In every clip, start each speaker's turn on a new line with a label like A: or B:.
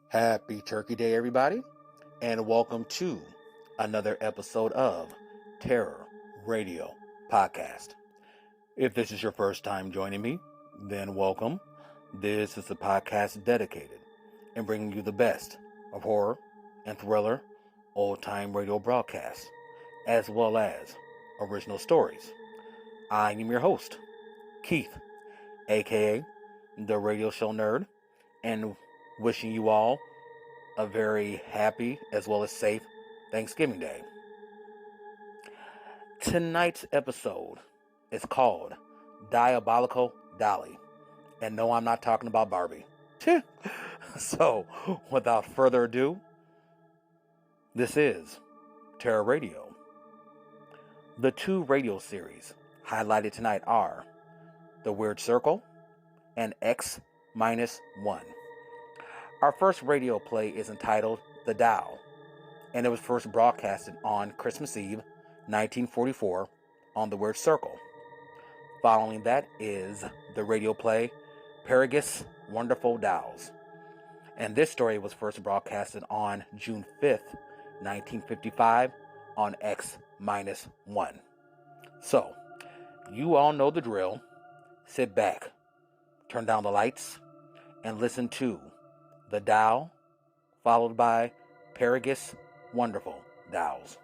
A: Happy Turkey Day, everybody, and welcome to another episode of Terror Radio Podcast. If this is your first time joining me, then welcome. This is a podcast dedicated in bringing you the best of horror and thriller old-time radio broadcasts, as well as original stories. I am your host, Keith, aka the Radio Show Nerd, and wishing you all a very happy as well as safe Thanksgiving Day. Tonight's episode is called Diabolical Dolly. And no, I'm not talking about Barbie. So, without further ado, this is Terror Radio. The two radio series highlighted tonight are The Weird Circle and X-1. Our first radio play is entitled The Doll, and it was first broadcasted on Christmas Eve, 1944, on The Weird Circle. Following that is the radio play Perigis, Wonderful Dolls, and this story was first broadcasted on June 5th, 1955, on X-1. So, you all know the drill. Sit back, turn down the lights, and listen to The Doll, followed by Perigis, Wonderful Dolls.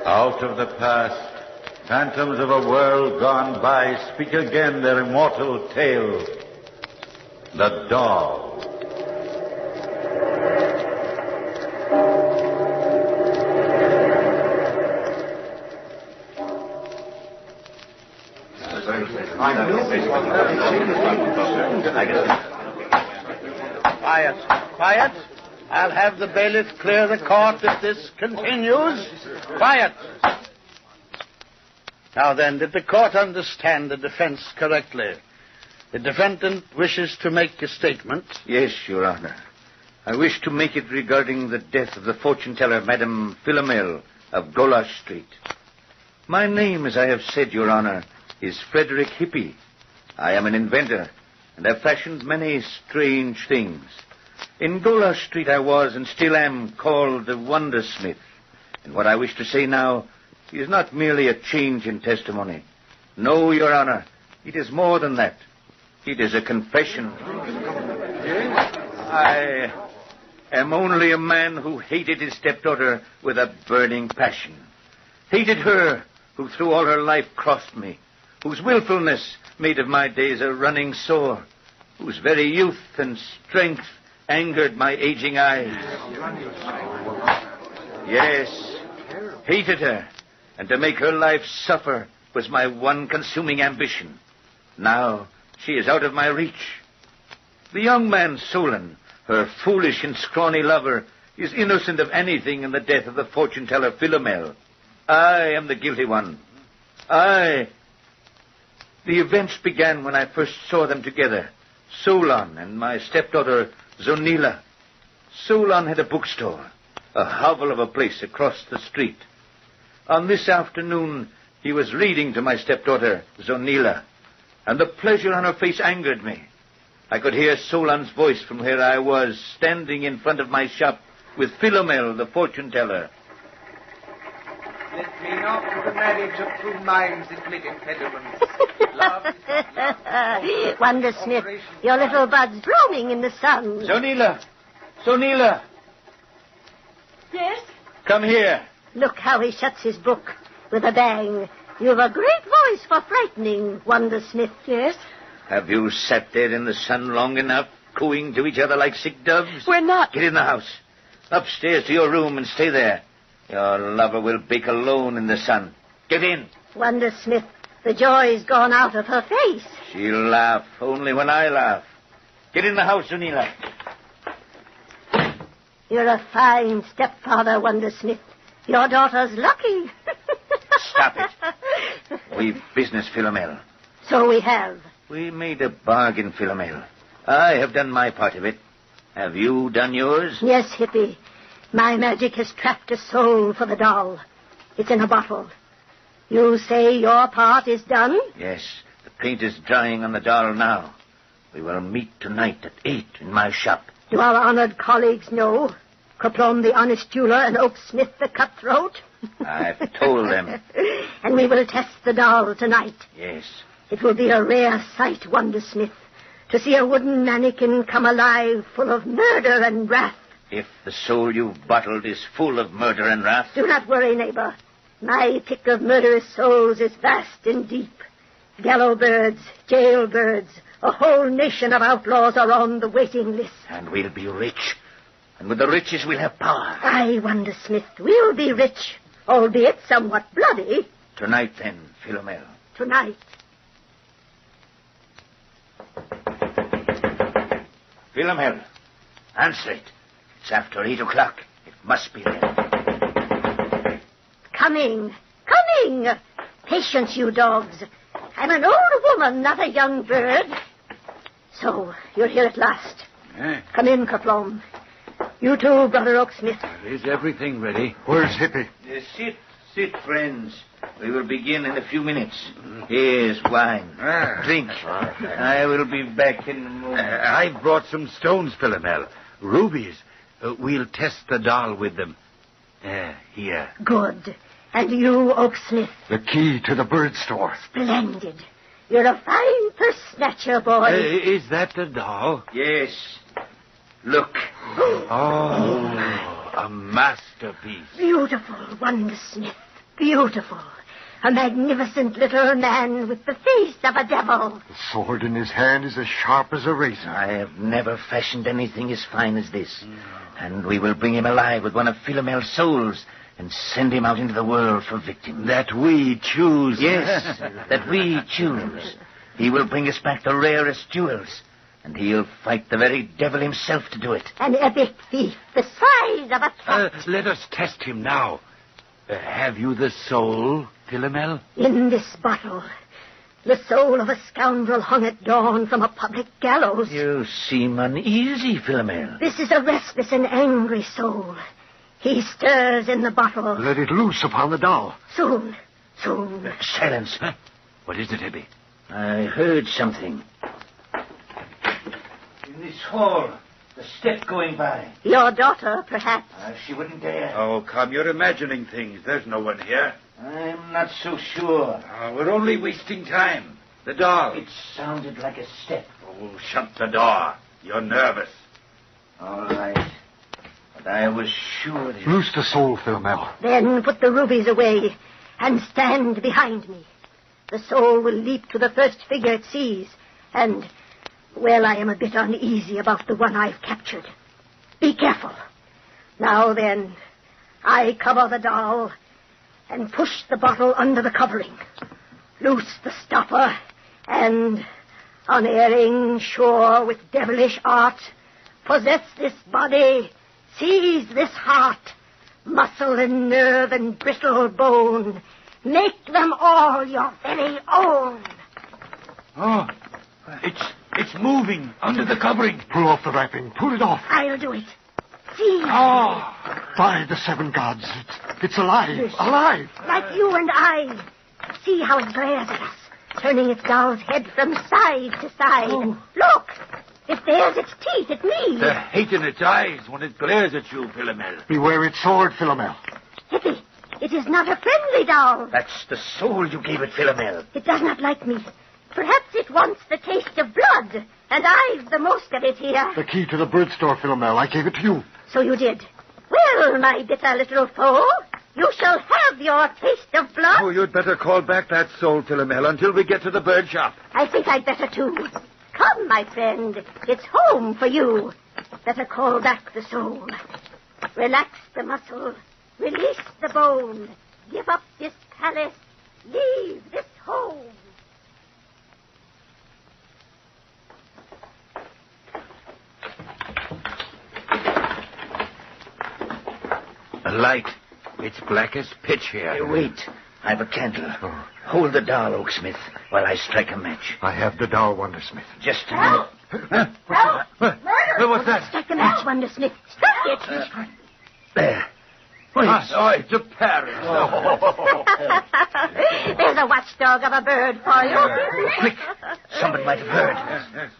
B: Out of the past, phantoms of a world gone by speak again their immortal tale. The Doll.
C: Quiet. I'll have the bailiff clear the court if this continues. Quiet. Now then, did the court understand the defense correctly? The defendant wishes to make a statement.
D: Yes, Your Honor. I wish to make it regarding the death of the fortune-teller, Madame Philomel of Goulash Street. My name, as I have said, Your Honor, is Frederick Hippie. I am an inventor, and have fashioned many strange things. In Goulash Street I was, and still am, called the Wondersmith. And what I wish to say now is not merely a change in testimony. No, Your Honor, it is more than that. It is a confession. I am only a man who hated his stepdaughter with a burning passion. Hated her who through all her life crossed me, whose willfulness made of my days a running sore, whose very youth and strength angered my aging eyes. Yes, hated her, and to make her life suffer was my one consuming ambition. Now she is out of my reach. The young man, Solon, her foolish and scrawny lover, is innocent of anything in the death of the fortune-teller Philomel. I am the guilty one. The events began when I first saw them together, Solon and my stepdaughter, Zonila. Solon had a bookstore, a hovel of a place across the street. On this afternoon, he was reading to my stepdaughter, Zonila, and the pleasure on her face angered me. I could hear Solon's voice from where I was, standing in front of my shop with Philomel, the fortune-teller.
E: Let me not to the marriage of two minds in great impediments. Love is not love.
F: Wondersmith, your little bud's blooming in the sun.
D: Zonila!
F: Yes?
D: Come here.
F: Look how he shuts his book with a bang. You've a great voice for frightening, Wondersmith. Yes?
D: Have you sat there in the sun long enough, cooing to each other like sick doves?
F: We're not.
D: Get in the house. Upstairs to your room and stay there. Your lover will bake alone in the sun. Get in.
F: Wondersmith, the joy's gone out of her face.
D: She'll laugh only when I laugh. Get in the house, Zonila.
F: You're a fine stepfather, Wondersmith. Your daughter's lucky.
D: Stop it. We've business, Philomel.
F: So we have.
D: We made a bargain, Philomel. I have done my part of it. Have you done yours?
F: Yes, Hippie. My magic has trapped a soul for the doll. It's in a bottle. You say your part is done?
D: Yes. The paint is drying on the doll now. We will meet tonight at 8 in my shop.
F: Do our honored colleagues know? Coplon the honest jeweler and Oak Smith the cutthroat?
D: I've told them.
F: And we will test the doll tonight.
D: Yes.
F: It will be a rare sight, Wondersmith, to see a wooden mannequin come alive full of murder and wrath.
D: If the soul you've bottled is full of murder and wrath...
F: Do not worry, neighbor. My pick of murderous souls is vast and deep. Gallow birds, jailbirds, a whole nation of outlaws are on the waiting list.
D: And we'll be rich. And with the riches we'll have power.
F: Aye, Wondersmith, we'll be rich, albeit somewhat bloody.
D: Tonight, then, Philomel.
F: Tonight.
D: Philomel, answer it. It's after 8 o'clock. It must be there.
F: Coming. Patience, you dogs. I'm an old woman, not a young bird. So, you're here at last. Come in, Coplon. You too, Brother Oaksmith.
G: Is everything ready? Where's Hippie?
D: Sit, friends. We will begin in a few minutes. Here's wine. Drink. I will be back in a moment.
G: I've brought some stones, Philomel. Rubies. We'll test the doll with them. Here.
F: Good. And you, Oaksmith?
G: The key to the bird store.
F: Splendid. You're a fine purse snatcher, boy.
G: Is that the doll?
D: Yes. Look.
G: Oh, a masterpiece.
F: Beautiful, Wondersmith. Beautiful. A magnificent little man with the face of a devil.
G: The sword in his hand is as sharp as a razor.
D: I have never fashioned anything as fine as this. And we will bring him alive with one of Philomel's souls and send him out into the world for victims.
G: That we choose.
D: Yes, that we choose. He will bring us back the rarest jewels, and he'll fight the very devil himself to do it.
F: An epic thief, the size of a cat.
G: Let us test him now. Have you the soul, Philomel?
F: In this bottle. The soul of a scoundrel hung at dawn from a public gallows.
D: You seem uneasy, Philomel.
F: This is a restless and angry soul. He stirs in the bottle.
G: Let it loose upon the doll.
F: Soon.
D: Silence.
G: Huh? What is it, Hippie?
D: I heard something. In this hall, the step going by.
F: Your daughter, perhaps.
D: She wouldn't dare.
G: Oh, come, you're imagining things. There's no one here.
D: I'm not so sure.
G: We're only wasting time. The doll.
D: It sounded like a step.
G: Oh, shut the door. You're nervous.
D: All right. But I was sure that...
G: Loose the soul, Philomel.
F: Then put the rubies away and stand behind me. The soul will leap to the first figure it sees. And, well, I am a bit uneasy about the one I've captured. Be careful. Now then, I cover the doll and push the bottle under the covering. Loose the stopper and, unerring, sure with devilish art, possess this body, seize this heart, muscle and nerve and brittle bone, make them all your very own.
G: Oh, it's moving under the covering. Pull off the wrapping. Pull it off.
F: I'll do it. See?
G: Oh, by the seven gods. It's alive.
F: Yes.
G: Alive.
F: Like you and I. See how it glares at us, turning its doll's head from side to side.
G: Oh.
F: Look! It bares its teeth at me.
G: The hate in its eyes when it glares at you, Philomel. Beware its sword, Philomel.
F: Hippie, it is not a friendly doll.
D: That's the soul you gave it, Philomel.
F: It does not like me. Perhaps it wants the taste of blood, and I've the most of it here.
G: The key to the bird store, Philomel. I gave it to you.
F: So you did. Well, my bitter little foe, you shall have your taste of blood.
G: Oh, you'd better call back that soul, Philomel, until we get to the bird shop.
F: I think I'd better, too. Come, my friend. It's home for you. Better call back the soul. Relax the muscle. Release the bone. Give up this palace. Leave this home.
G: A light. It's black as pitch here.
D: Hey, wait. I've a candle. Oh. Hold the doll, Oaksmith, while I strike a match.
G: I have the doll, Wondersmith.
D: Just a minute.
F: Help! Murder!
G: What's that?
F: Strike the match. one to sniff it.
G: There. It's a parrot.
F: There's a watchdog of a bird for you.
D: Quick! Somebody might have heard.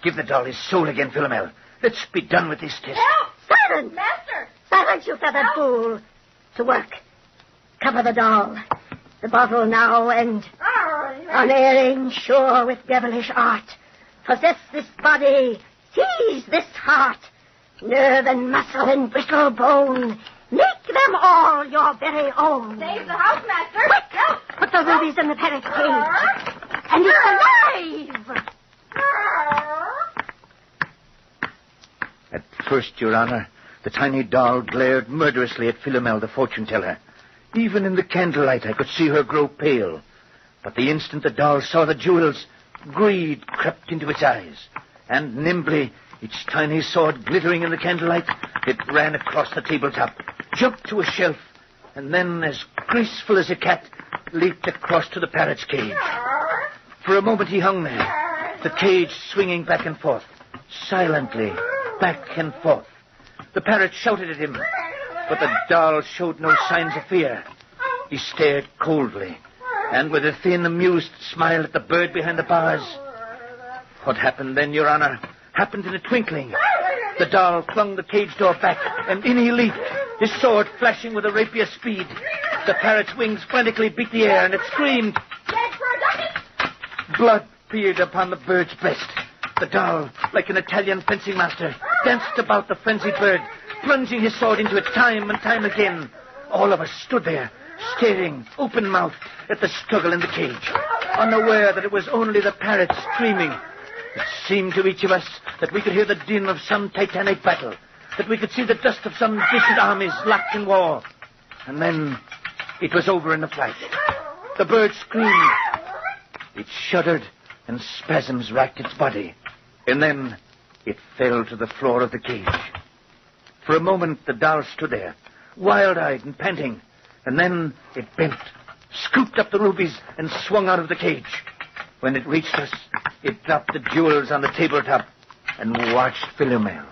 D: Give the doll his soul again, Philomel. Let's be done with this test.
F: Silence! Master! Silence, you feathered fool. To work. Cover the doll. The bottle now, and unerring, sure with devilish art. Possess this body. Seize this heart. Nerve and muscle and brittle bone. Make them all your very own.
H: Save the house, Master.
F: Quick! Put the rubies in the parrot's cage. And it's alive!
D: At first, Your Honor, the tiny doll glared murderously at Philomel, the fortune-teller. Even in the candlelight, I could see her grow pale. But the instant the doll saw the jewels, greed crept into its eyes. And nimbly, its tiny sword glittering in the candlelight, it ran across the tabletop, jumped to a shelf, and then, as graceful as a cat, leaped across to the parrot's cage. For a moment he hung there, the cage swinging back and forth, silently, back and forth. The parrot shouted at him, but the doll showed no signs of fear. He stared coldly, and with a thin, amused smile at the bird behind the bars. What happened then, Your Honor, happened in a twinkling. The doll flung the cage door back, and in he leaped, his sword flashing with a rapier speed. The parrot's wings frantically beat the air, and it screamed. Blood peered upon the bird's breast. The doll, like an Italian fencing master, danced about the frenzied bird, plunging his sword into it time and time again. All of us stood there, staring, open-mouthed, at the struggle in the cage, unaware that it was only the parrot screaming. It seemed to each of us that we could hear the din of some titanic battle, that we could see the dust of some distant armies locked in war. And then it was over in a flash. The bird screamed. It shuddered, and spasms racked its body. And then it fell to the floor of the cage. For a moment, the doll stood there, wild-eyed and panting. And then it bent, scooped up the rubies, and swung out of the cage. When it reached us, it dropped the jewels on the tabletop and watched Philomel.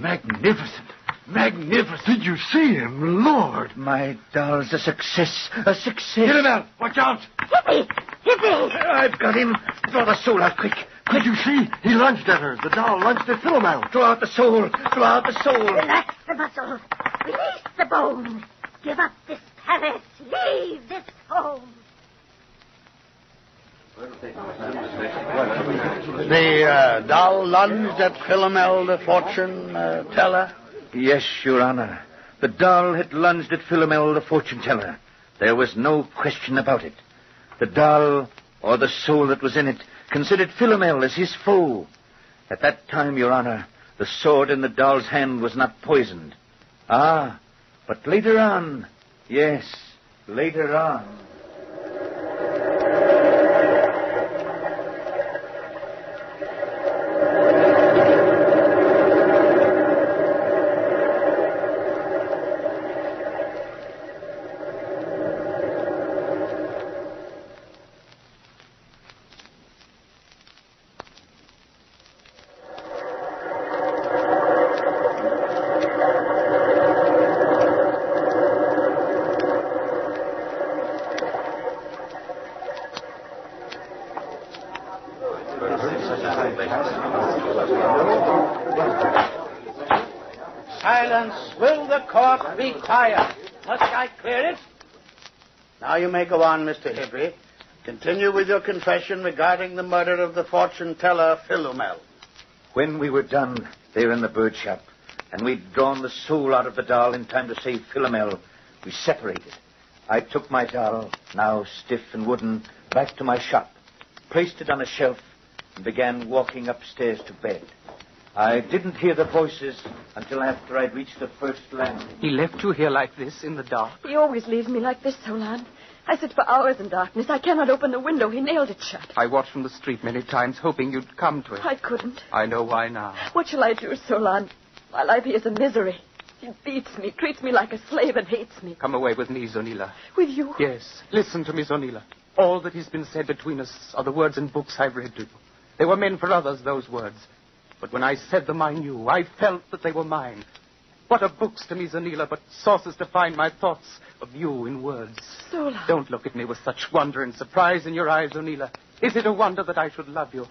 G: Magnificent. Magnificent. Did you see him, Lord?
D: My doll's a success. A success.
G: Philomel, watch out.
F: Hippie! Hippie!
D: I've got him. Draw the soul out, quick.
G: Did you see? He lunged at her. The doll lunged at Philomel.
D: Draw out the soul. Draw out the soul.
F: Relax the muscle. Release the bone. Give up this palace. Leave this home.
C: The doll lunged at Philomel, the fortune teller?
D: Yes, Your Honor. The doll had lunged at Philomel, the fortune-teller. There was no question about it. The doll, or the soul that was in it, considered Philomel as his foe. At that time, Your Honor, the sword in the doll's hand was not poisoned. Ah, but later on, yes, later on.
C: Silence. Will the court be quiet? Must I clear it? Now you may go on, Mr. Hippie. Continue with your confession regarding the murder of the fortune teller, Philomel.
D: When we were done there in the bird shop, and we'd drawn the soul out of the doll in time to save Philomel, we separated. I took my doll, now stiff and wooden, back to my shop, placed it on a shelf, and began walking upstairs to bed. I didn't hear the voices until after I'd reached the first landing.
I: He left you here like this in the dark?
H: He always leaves me like this, Solan. I sit for hours in darkness. I cannot open the window. He nailed it shut.
I: I watched from the street many times, hoping you'd come to it.
H: I couldn't.
I: I know why now.
H: What shall I do, Solan? My life is a misery. He beats me, treats me like a slave, and hates me.
I: Come away with me, Zonila.
H: With you?
I: Yes. Listen to me, Zonila. All that has been said between us are the words in books I've read to you. They were meant for others, those words. But when I said them, I knew. I felt that they were mine. What are books to me, Zonila, but sources to find my thoughts of you in words?
H: Solan.
I: Don't look at me with such wonder and surprise in your eyes, Zonila. Is it a wonder that I should love you?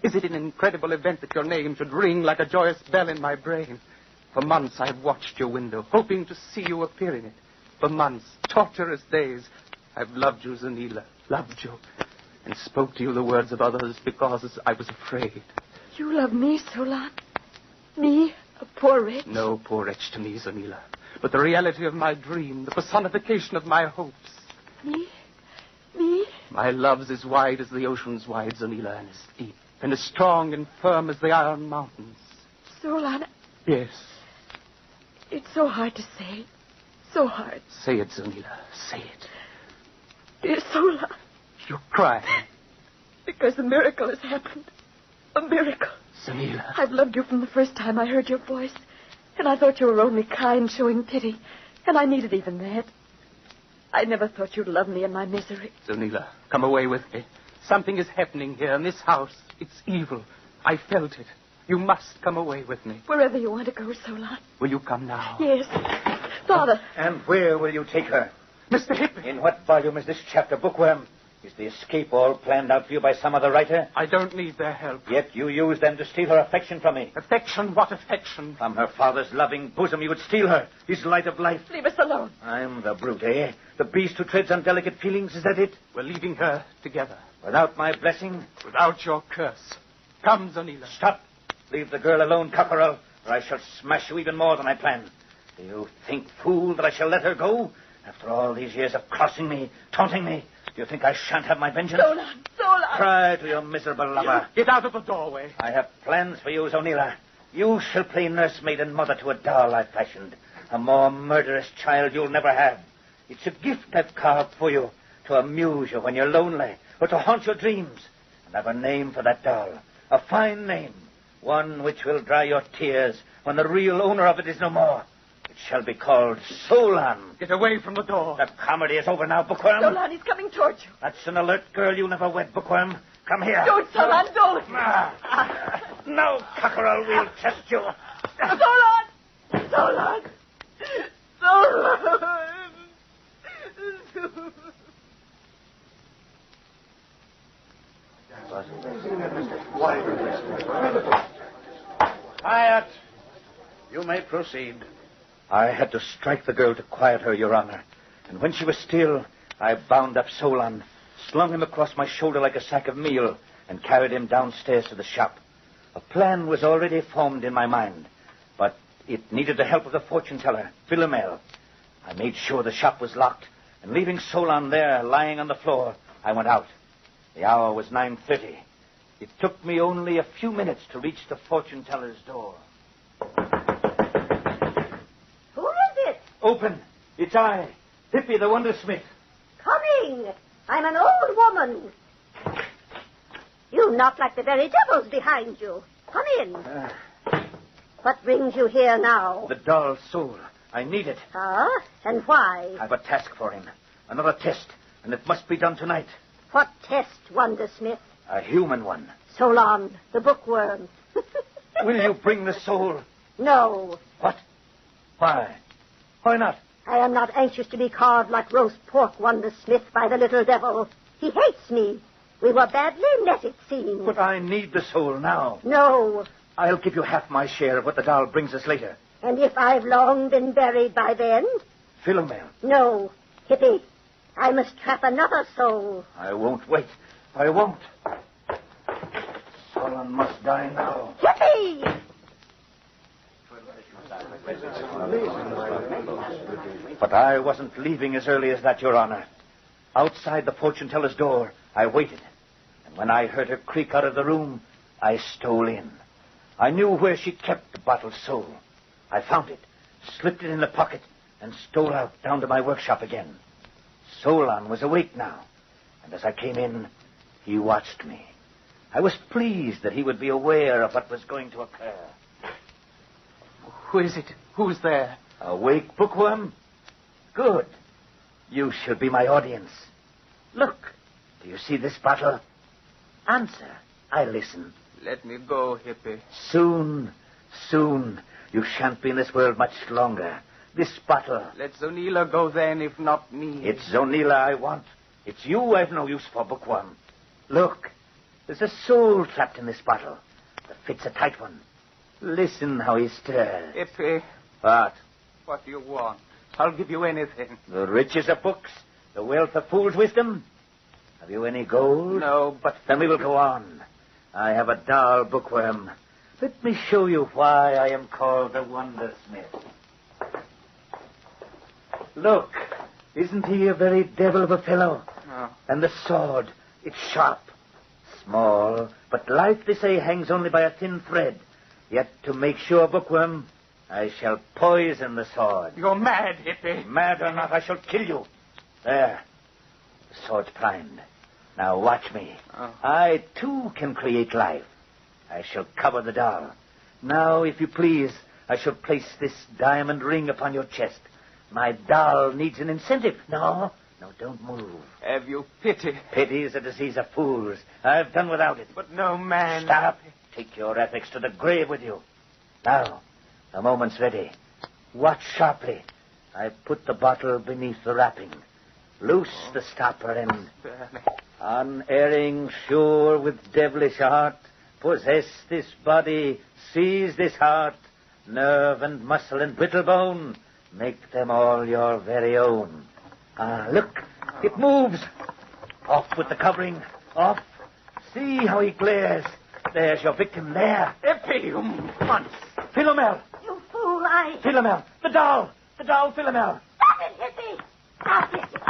I: Is it an incredible event that your name should ring like a joyous bell in my brain? For months I've watched your window, hoping to see you appear in it. For months, torturous days, I've loved you, Zonila, loved you, and spoke to you the words of others because I was afraid.
H: You love me, Solan? Me, a poor wretch?
I: No poor wretch to me, Zonila, but the reality of my dream, the personification of my hopes.
H: Me? Me?
I: My love's as wide as the ocean's wide, Zonila, and as deep, and as strong and firm as the iron mountains.
H: Solan,
I: Yes.
H: it's so hard to say. So hard.
I: Say it, Zonila, say it.
H: Dear Solan,
I: You're crying.
H: because a miracle has happened. A miracle.
I: Zonila.
H: I've loved you from the first time I heard your voice. And I thought you were only kind, showing pity. And I needed even that. I never thought you'd love me in my misery.
I: Zonila, come away with me. Something is happening here in this house. It's evil. I felt it. You must come away with me.
H: Wherever you want to go, Solan.
I: Will you come now?
H: Yes. Father.
D: And where will you take her?
I: Mr. Hippy.
D: In what volume is this chapter, Bookworm? Is the escape all planned out for you by some other writer?
I: I don't need their help.
D: Yet you used them to steal her affection from me.
I: Affection? What affection?
D: From her father's loving bosom you would steal her, his light of life.
H: Leave us alone.
D: I'm the brute, eh? The beast who treads on delicate feelings, is that it?
I: We're leaving her together.
D: Without my blessing?
I: Without your curse. Come, Zonila.
D: Stop. Leave the girl alone, cockerel, or I shall smash you even more than I planned. Do you think, fool, that I shall let her go? After all these years of crossing me, taunting me, do you think I shan't have my vengeance?
H: Solan.
D: Cry to your miserable lover.
I: Get out of the doorway.
D: I have plans for you, Zonila. You shall play nursemaid and mother to a doll I've fashioned. A more murderous child you'll never have. It's a gift I've carved for you to amuse you when you're lonely or to haunt your dreams. And I've a name for that doll. A fine name. One which will dry your tears when the real owner of it is no more. It shall be called Solan.
I: Get away from the door.
D: The comedy is over now, Bookworm.
H: Solan, he's coming towards you.
D: That's an alert girl you never wed, Bookworm. Come here.
H: Don't, Solan, don't.
D: No, cockerel, we'll test you.
H: Solan! Solan! Solan!
C: Quiet. You may proceed.
D: I had to strike the girl to quiet her, Your Honor. And when she was still, I bound up Solan, slung him across my shoulder like a sack of meal, and carried him downstairs to the shop. A plan was already formed in my mind, but it needed the help of the fortune-teller, Philomel. I made sure the shop was locked, and leaving Solan there, lying on the floor, I went out. The hour was 9:30. It took me only a few minutes to reach the fortune-teller's door.
F: Who is it?
D: Open. It's I, Hippy the Wondersmith.
F: Coming. I'm an old woman. You knock like the very devil's behind you. Come in. What brings you here now?
D: The doll's soul. I need it.
F: Ah, and why?
D: I've a task for him. Another test, and it must be done tonight.
F: What test, Wondersmith?
D: A human one.
F: Solon, the bookworm.
D: Will you bring the soul?
F: No.
D: What? Why? Why not?
F: I am not anxious to be carved like roast pork, Wondersmith, by the little devil. He hates me. We were badly met, it seems.
D: But I need the soul now.
F: No.
D: I'll give you half my share of what the doll brings us later.
F: And if I've long been buried by then?
D: Philomel.
F: No. Hippy, I must trap another soul.
D: I won't wait. I won't. Solon must die now.
F: Hippy!
D: But I wasn't leaving as early as that, Your Honor. Outside the fortune-teller's door, I waited. And when I heard her creak out of the room, I stole in. I knew where she kept the bottled soul. I found it, slipped it in the pocket, and stole out down to my workshop again. Solon was awake now, and as I came in, he watched me. I was pleased that he would be aware of what was going to occur.
I: Who is it? Who's there?
D: Awake, bookworm? Good. You shall be my audience. Look, do you see this bottle? Answer. I listen.
I: Let me go, Hippie.
D: Soon. You shan't be in this world much longer. This bottle.
I: Let Zonila go then, if not me.
D: It's Zonila I want. It's you I've no use for, bookworm. Look, there's a soul trapped in this bottle. The fit's a tight one. Listen how he stirs.
I: Hippie.
D: What?
I: What do you want? I'll give you anything.
D: The riches of books, the wealth of fool's wisdom. Have you any gold?
I: No, but...
D: Then we will go on. I have a doll, bookworm. Let me show you why I am called the Wondersmith. Look, isn't he a very devil of a fellow?
I: No.
D: And the sword, it's sharp. Small, but life, they say, hangs only by a thin thread. Yet to make sure, bookworm, I shall poison the sword.
I: You're mad, Hippie.
D: Mad or not, I shall kill you. There. The sword's primed. Now watch me.
I: Oh.
D: I, too, can create life. I shall cover the doll. Now, if you please, I shall place this diamond ring upon your chest. My doll needs an incentive. No, don't move.
I: Have you pity?
D: Pity is a disease of fools. I've done without it.
I: But no man...
D: Stop. Take your ethics to the grave with you. Now, the moment's ready. Watch sharply. I put the bottle beneath the wrapping. Loose the stopper and... Unerring, sure with devilish art, possess this body, seize this heart, nerve and muscle and brittle bone, make them all your very own. Ah, look, it moves. Off with the covering, off. See how he glares. There's your victim there.
I: Hippie, you monster.
D: Philomel.
F: You fool,
D: Philomel, the doll, Philomel.
F: Stop it, Hippie! Stop it!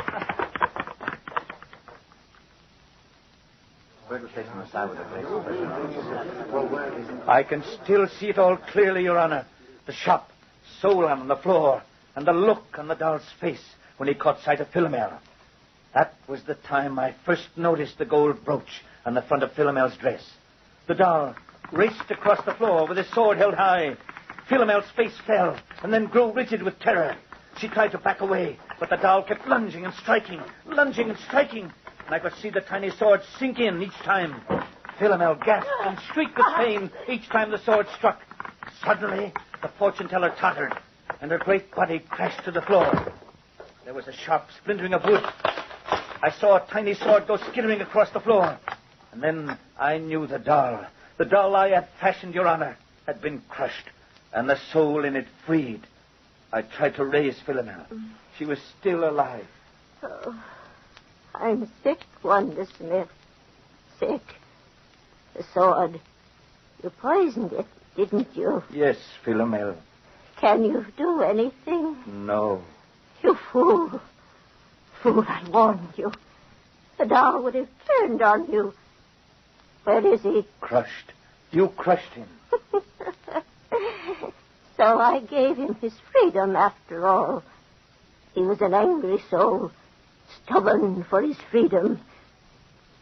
D: I can still see it all clearly, Your Honor. The shop, Solon on the floor, and the look on the doll's face when he caught sight of Philomel. That was the time I first noticed the gold brooch on the front of Philomel's dress. The doll raced across the floor with his sword held high. Philomel's face fell and then grew rigid with terror. She tried to back away, but the doll kept lunging and striking, and I could see the tiny sword sink in each time. Philomel gasped and shrieked with pain each time the sword struck. Suddenly, the fortune-teller tottered, and her great body crashed to the floor. There was a sharp splintering of wood. I saw a tiny sword go skittering across the floor. And then I knew the doll I had fashioned, Your Honor, had been crushed, and the soul in it freed. I tried to raise Philomel. She was still alive.
F: Oh, I'm sick, Wondersmith. Sick. The sword. You poisoned it, didn't you?
D: Yes, Philomel.
F: Can you do anything?
D: No.
F: You fool. Fool, I warned you. The doll would have turned on you. Where is he?
D: Crushed. You crushed him.
F: So I gave him his freedom after all. He was an angry soul, stubborn for his freedom.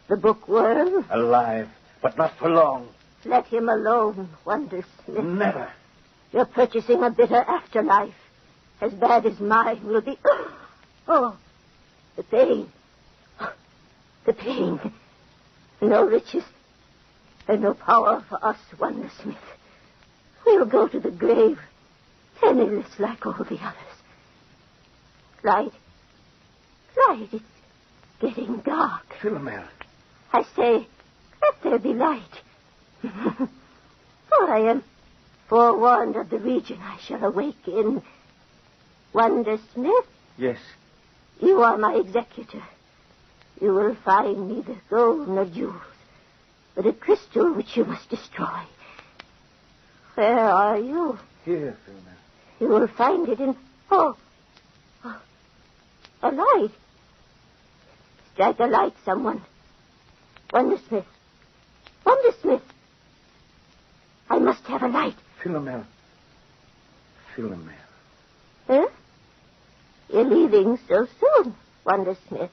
F: The bookworm?
D: Alive, but not for long.
F: Let him alone, Wondersmith.
D: Never.
F: You're purchasing a bitter afterlife, as bad as mine will be. Oh, the pain. The pain. No riches and no power for us, Wondersmith. We'll go to the grave, penniless like all the others. Light, it's getting dark.
D: Philomel.
F: I say, let there be light. For I am forewarned of the region I shall awake in. Wondersmith?
D: Yes.
F: You are my executor. You will find neither gold nor jewels, but a crystal which you must destroy. Where are you?
D: Here, Philomel.
F: You will find it in... Oh, a light. Strike a light, someone. Wondersmith. I must have a light.
D: Philomel.
F: Huh? You're leaving so soon, Wondersmith.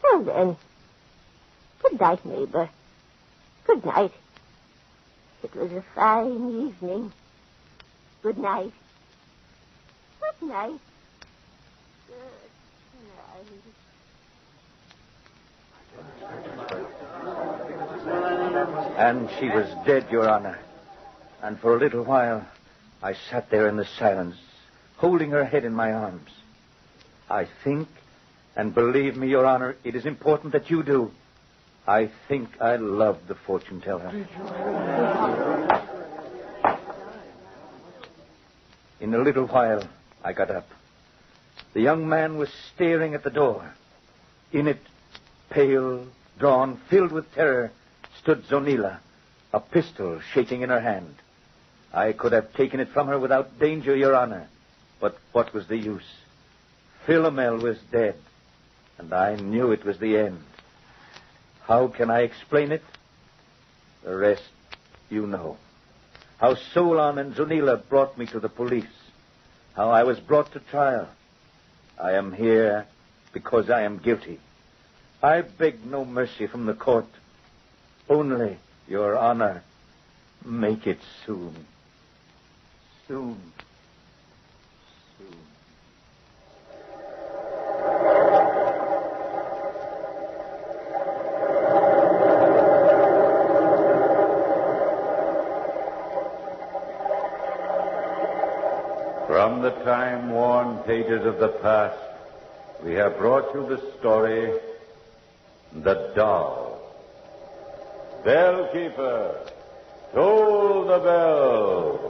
F: Well, then. Good night, neighbor. Good night. It was a fine evening. Good night. Good night. Good night.
D: And she was dead, Your Honor. And for a little while, I sat there in the silence, holding her head in my arms. I think, and believe me, Your Honor, it is important that you do. I think I loved the fortune teller. In a little while, I got up. The young man was staring at the door. In it, pale, drawn, filled with terror, stood Zonila, a pistol shaking in her hand. I could have taken it from her without danger, Your Honor. But what was the use? Philomel was dead, and I knew it was the end. How can I explain it? The rest you know. How Solon and Zonila brought me to the police. How I was brought to trial. I am here because I am guilty. I beg no mercy from the court. Only, Your Honor, make it soon. Soon. Soon.
B: From the time-worn pages of the past, we have brought you the story, The Doll. Bellkeeper, toll the bell.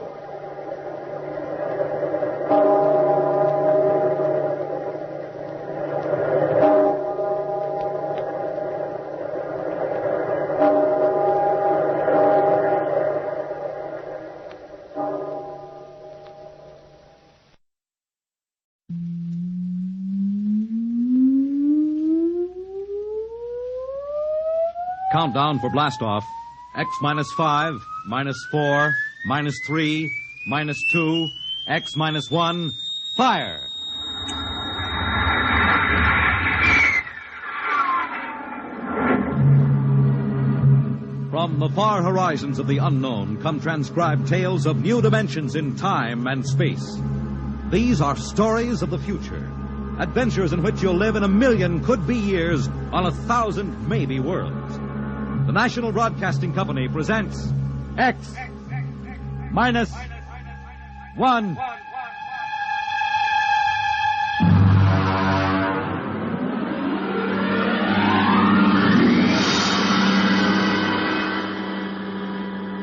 J: Countdown for blastoff. X -5, -4, -3, -2, X -1, fire! From the far horizons of the unknown come transcribed tales of new dimensions in time and space. These are stories of the future. Adventures in which you'll live in 1,000,000 could-be years on 1,000 maybe worlds. The National Broadcasting Company presents X -1.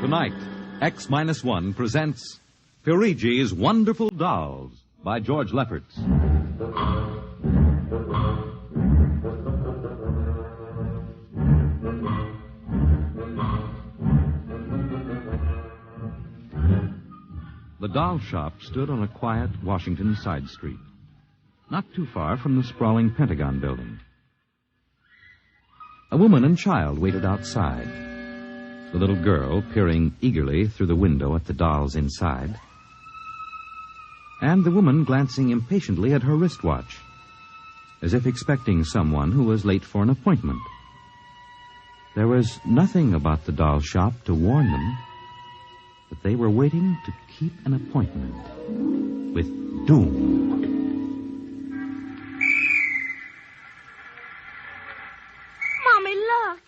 J: Tonight, X -1 presents Perigis' Wonderful Dolls by George Lefferts. The doll shop stood on a quiet Washington side street, not too far from the sprawling Pentagon building. A woman and child waited outside, the little girl peering eagerly through the window at the dolls inside, and the woman glancing impatiently at her wristwatch, as if expecting someone who was late for an appointment. There was nothing about the doll shop to warn them that they were waiting to keep an appointment with doom.
K: Mommy, look.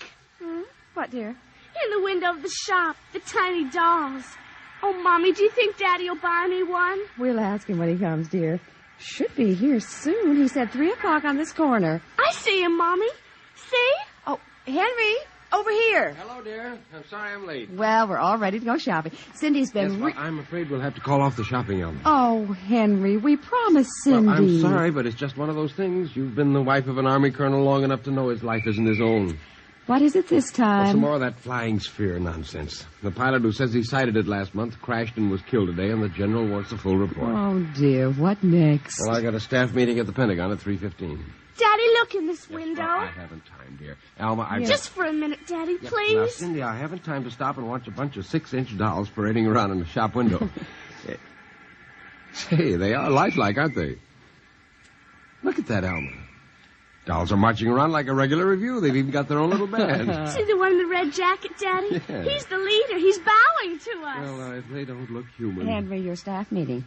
H: What, dear?
K: In the window of the shop, the tiny dolls. Oh, Mommy, do you think Daddy will buy me one?
H: We'll ask him when he comes, dear. Should be here soon. He said 3 o'clock on this corner.
K: I see him, Mommy. See?
H: Oh, Henry, over here.
L: Hello, dear. I'm sorry I'm late.
H: Well, we're all ready to go shopping. Cindy's been...
L: Yes, well, I'm afraid we'll have to call off the shopping, Elmer.
H: Oh, Henry, we promised Cindy.
L: Well, I'm sorry, but it's just one of those things. You've been the wife of an army colonel long enough to know his life isn't his own.
H: What is it this time?
L: Well, some more of that flying sphere nonsense. The pilot who says he sighted it last month crashed and was killed today, and the general wants the full report.
H: Oh, dear. What next?
L: Well, I got a staff meeting at the Pentagon at 3:15.
K: Daddy, look in this window.
L: Well, I haven't time, dear. Alma, I...
K: Just for a minute, Daddy, please.
L: Now, Cindy, I haven't time to stop and watch a bunch of 6-inch dolls parading around in the shop window. Say, they are lifelike, aren't they? Look at that, Alma. Dolls are marching around like a regular review. They've even got their own little band.
K: See the one in the red jacket, Daddy?
L: Yeah.
K: He's the leader. He's bowing to us.
L: Well, if they don't look human...
H: Henry, your staff meeting.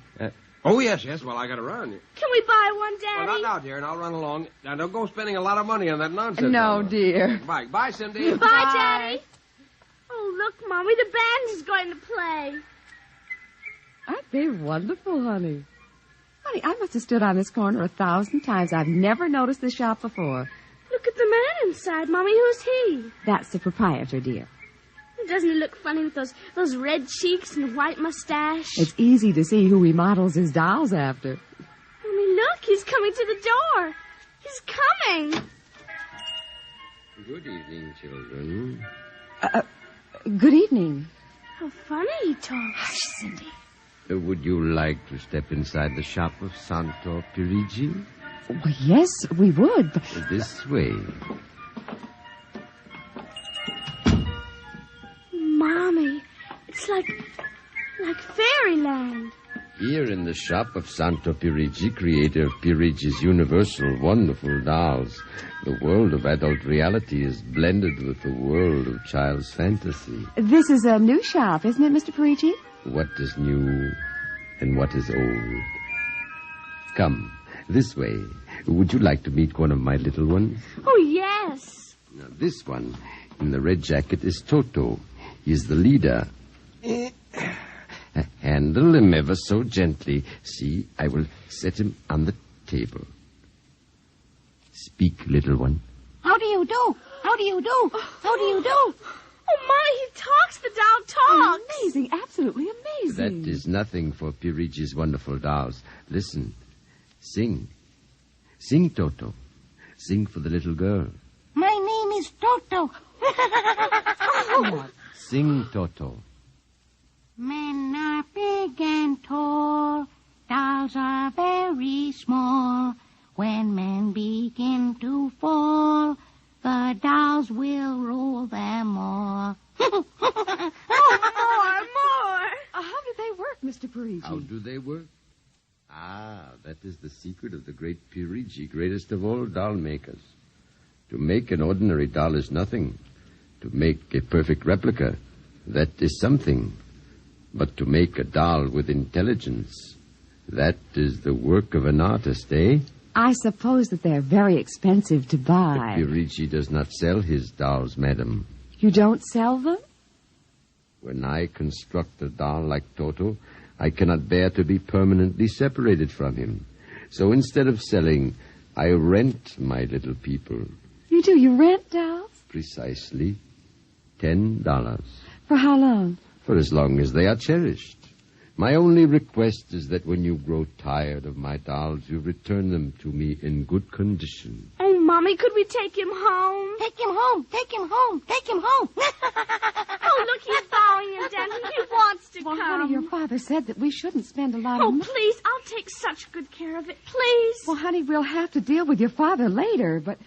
L: Oh, yes. Well, I got to run.
K: Can we buy one, Daddy?
L: Well, not now, dear, and I'll run along. Now, don't go spending a lot of money on that nonsense.
H: No,
L: Alma.
H: dear.
L: Bye, Cindy.
K: Bye, Daddy. Look, Mommy, the band is going to play.
M: Aren't they wonderful, honey? Honey, I must have stood on this corner 1,000 times. I've never noticed this shop before.
K: Look at the man inside, Mommy. Who's he?
M: That's the proprietor, dear.
K: Doesn't he look funny with those red cheeks and white mustache?
M: It's easy to see who he models his dolls after.
K: Mommy, look, he's coming to the door. He's coming.
L: Good evening, children.
M: Good evening.
K: How funny he talks.
M: Hush, Cindy.
L: Would you like to step inside the shop of Santo Perigi?
M: Well, yes, we would. But...
L: This way.
K: Mommy, it's like fairyland.
L: Here in the shop of Santo Perigi, creator of Perigis Universal Wonderful Dolls, the world of adult reality is blended with the world of child's fantasy.
M: This is a new shop, isn't it, Mr. Perigi?
L: What is new and what is old? Come, this way. Would you like to meet one of my little ones?
K: Oh, yes.
L: Now, this one in the red jacket is Toto. He's the leader. Handle him ever so gently. See, I will set him on the table. Speak, little one.
F: How do you do? How do you do? How do you do?
K: Oh, Mommy, he talks. The doll talks.
M: Amazing, absolutely amazing.
L: That is nothing for Perigis wonderful dolls. Listen. Sing. Sing, Toto. Sing for the little girl.
F: My name is Toto.
L: Sing, Toto.
F: Men are big and tall. Dolls are very small. When men begin to fall, the dolls will rule them all.
K: More.
M: How do they work, Mr. Perigi?
L: How do they work? That is the secret of the great Perigi, greatest of all doll makers. To make an ordinary doll is nothing. To make a perfect replica, that is something. But to make a doll with intelligence, that is the work of an artist, eh?
M: I suppose that they're very expensive to buy.
L: Perigi does not sell his dolls, madam.
M: You don't sell them?
L: When I construct a doll like Toto, I cannot bear to be permanently separated from him. So instead of selling, I rent my little people.
M: You do? You rent dolls?
L: Precisely. $10.
M: For how long?
L: For as long as they are cherished. My only request is that when you grow tired of my dolls, you return them to me in good condition.
K: Oh, Mommy, could we take him home?
F: Take him home. Take him home. Take him home.
K: Oh, look, he's bowing and dancing. He wants to
M: Well,
K: come.
M: honey, your father said that we shouldn't spend a lot of
K: Oh,
M: money.
K: please, I'll take such good care of it. Please.
M: Well, honey, we'll have to deal with your father later, but...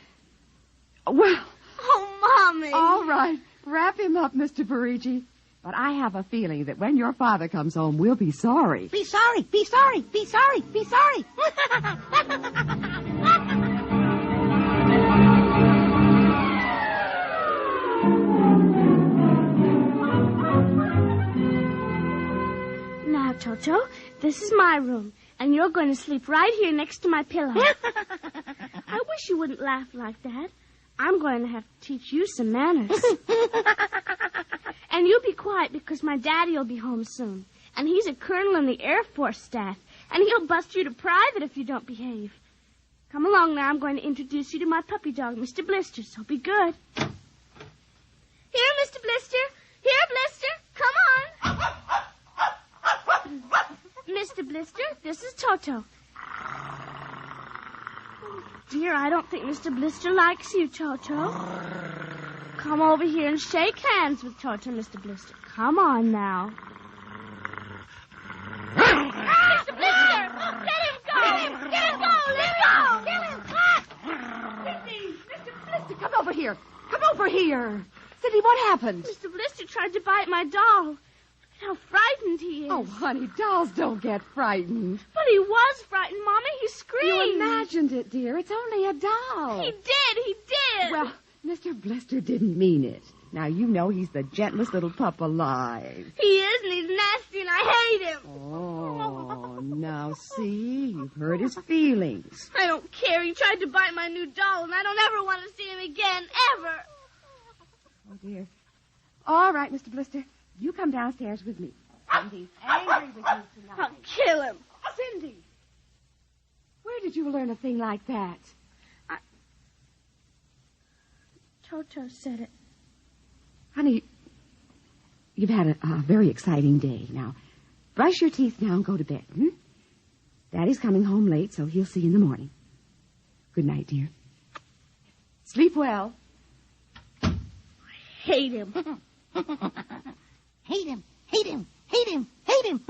M: Well...
K: Oh, Mommy.
M: All right. Wrap him up, Mr. Perigi. But I have a feeling that when your father comes home, we'll be sorry.
F: Be sorry. Be sorry. Be sorry. Be sorry.
K: Now, Toto, this is my room, and you're going to sleep right here next to my pillow. I wish you wouldn't laugh like that. I'm going to have to teach you some manners. And you be quiet because my daddy will be home soon. And he's a colonel in the Air Force staff. And he'll bust you to private if you don't behave. Come along now. I'm going to introduce you to my puppy dog, Mr. Blister, so be good. Here, Mr. Blister. Here, Blister. Come on. Mr. Blister, this is Toto. Dear, I don't think Mr. Blister likes you, Toto. Come over here and shake hands with Toto, Mr. Blister. Come on now. Mr. Blister! Let him go! Let him go! Let him go! Let him go!
M: Cindy! Mr. Blister, come over here. Come over here. Cindy, what happened?
K: Mr. Blister tried to bite my doll. Look at how frightened he is.
M: Oh, honey, dolls don't get frightened.
K: But he was frightened, Mommy. He screamed.
M: You imagined it, dear. It's only a doll.
K: He did.
M: Well, Mr. Blister didn't mean it. Now, you know he's the gentlest little pup alive.
K: He is, and he's nasty, and I hate him.
M: Oh, now see, you've hurt his feelings.
K: I don't care. He tried to bite my new doll, and I don't ever want to see him again, ever.
M: Oh, dear. All right, Mr. Blister. You come downstairs with me. Cindy's angry with you tonight.
K: I'll kill him.
M: Cindy! Where did you learn a thing like that?
K: Toto said it.
M: Honey, you've had a very exciting day. Now, brush your teeth now and go to bed, hmm? Daddy's coming home late, so he'll see you in the morning. Good night, dear. Sleep well.
K: I hate him.
F: Hate him, hate him, hate him, hate him.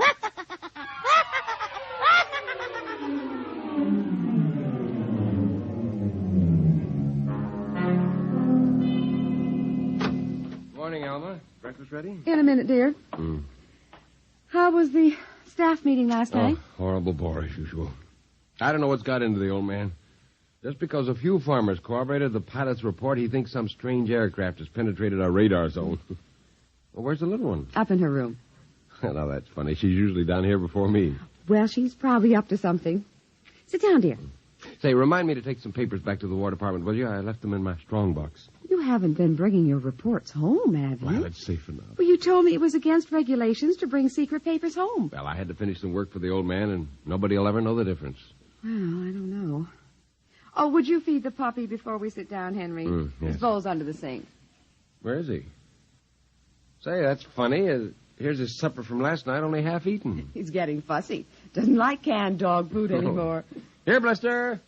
N: Morning, Alma. Breakfast ready?
M: In a minute, dear. How was the staff meeting last night?
N: Horrible bore as usual. I don't know what's got into the old man. Just because a few farmers corroborated the pilot's report, he thinks some strange aircraft has penetrated our radar zone. Well, where's the little one?
M: Up in her room.
N: Now, that's funny. She's usually down here before me.
M: Well, she's probably up to something. Sit down, dear.
N: Say, remind me to take some papers back to the War Department, will you? I left them in my strong box.
M: You haven't been bringing your reports home, have you?
N: Well, it's safe enough.
M: Well, you told me it was against regulations to bring secret papers home.
N: Well, I had to finish some work for the old man, and nobody will ever know the difference.
M: Well, I don't know. Oh, would you feed the puppy before we sit down, Henry?
N: Yes.
M: His bowl's under the sink.
N: Where is he? Say, that's funny. Here's his supper from last night, only half eaten.
M: He's getting fussy. Doesn't like canned dog food anymore.
N: Here, Blister.